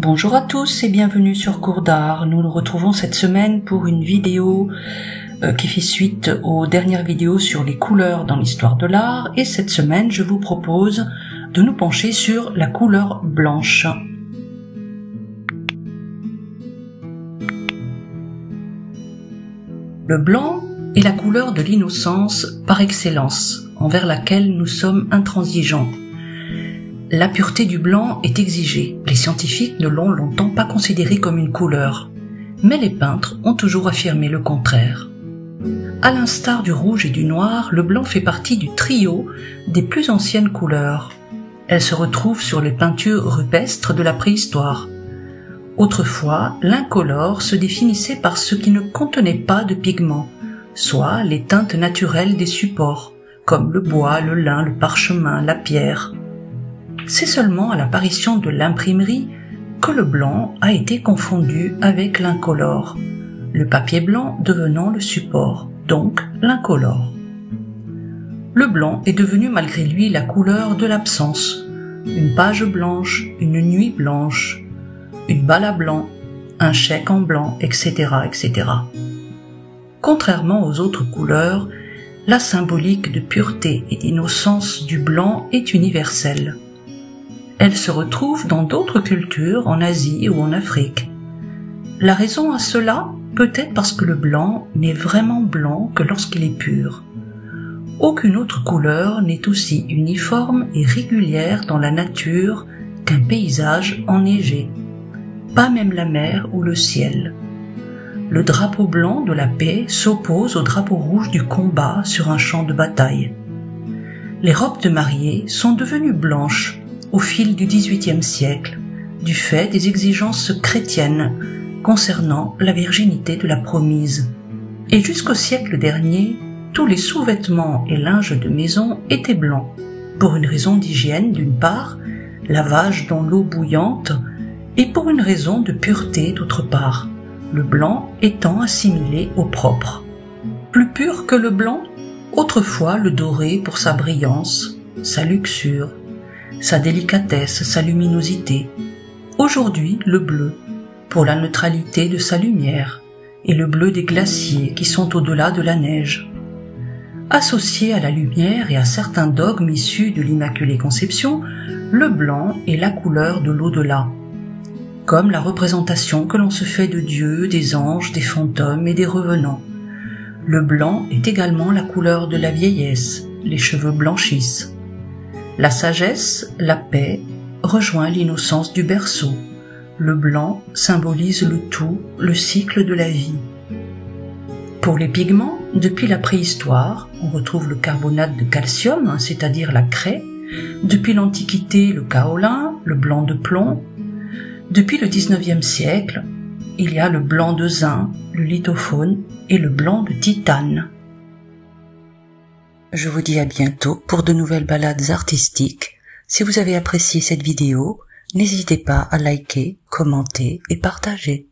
Bonjour à tous et bienvenue sur Cours d'Art. Nous nous retrouvons cette semaine pour une vidéo qui fait suite aux dernières vidéos sur les couleurs dans l'histoire de l'art, et cette semaine je vous propose de nous pencher sur la couleur blanche. Le blanc est la couleur de l'innocence par excellence, envers laquelle nous sommes intransigeants. La pureté du blanc est exigée. Les scientifiques ne l'ont longtemps pas considéré comme une couleur, mais les peintres ont toujours affirmé le contraire. À l'instar du rouge et du noir, le blanc fait partie du trio des plus anciennes couleurs. Elle se retrouve sur les peintures rupestres de la préhistoire. Autrefois, l'incolore se définissait par ce qui ne contenait pas de pigments, soit les teintes naturelles des supports, comme le bois, le lin, le parchemin, la pierre. C'est seulement à l'apparition de l'imprimerie que le blanc a été confondu avec l'incolore, le papier blanc devenant le support, donc l'incolore. Le blanc est devenu malgré lui la couleur de l'absence, une page blanche, une nuit blanche, une balle à blanc, un chèque en blanc, etc., etc. Contrairement aux autres couleurs, la symbolique de pureté et d'innocence du blanc est universelle. Elle se retrouve dans d'autres cultures en Asie ou en Afrique. La raison à cela, peut-être parce que le blanc n'est vraiment blanc que lorsqu'il est pur. Aucune autre couleur n'est aussi uniforme et régulière dans la nature qu'un paysage enneigé, pas même la mer ou le ciel. Le drapeau blanc de la paix s'oppose au drapeau rouge du combat sur un champ de bataille. Les robes de mariée sont devenues blanches au fil du XVIIIe siècle, du fait des exigences chrétiennes concernant la virginité de la promise. Et jusqu'au siècle dernier, tous les sous-vêtements et linges de maison étaient blancs, pour une raison d'hygiène d'une part, lavage dans l'eau bouillante, et pour une raison de pureté d'autre part, le blanc étant assimilé au propre. Plus pur que le blanc, autrefois le doré pour sa brillance, sa luxure, sa délicatesse, sa luminosité. Aujourd'hui, le bleu, pour la neutralité de sa lumière, et le bleu des glaciers qui sont au-delà de la neige. Associé à la lumière et à certains dogmes issus de l'Immaculée Conception, le blanc est la couleur de l'au-delà, comme la représentation que l'on se fait de Dieu, des anges, des fantômes et des revenants. Le blanc est également la couleur de la vieillesse, les cheveux blanchissent. La sagesse, la paix, rejoint l'innocence du berceau. Le blanc symbolise le tout, le cycle de la vie. Pour les pigments, depuis la préhistoire, on retrouve le carbonate de calcium, c'est-à-dire la craie. Depuis l'Antiquité, le kaolin, le blanc de plomb. Depuis le XIXe siècle, il y a le blanc de zinc, le lithophone et le blanc de titane. Je vous dis à bientôt pour de nouvelles balades artistiques. Si vous avez apprécié cette vidéo, n'hésitez pas à liker, commenter et partager.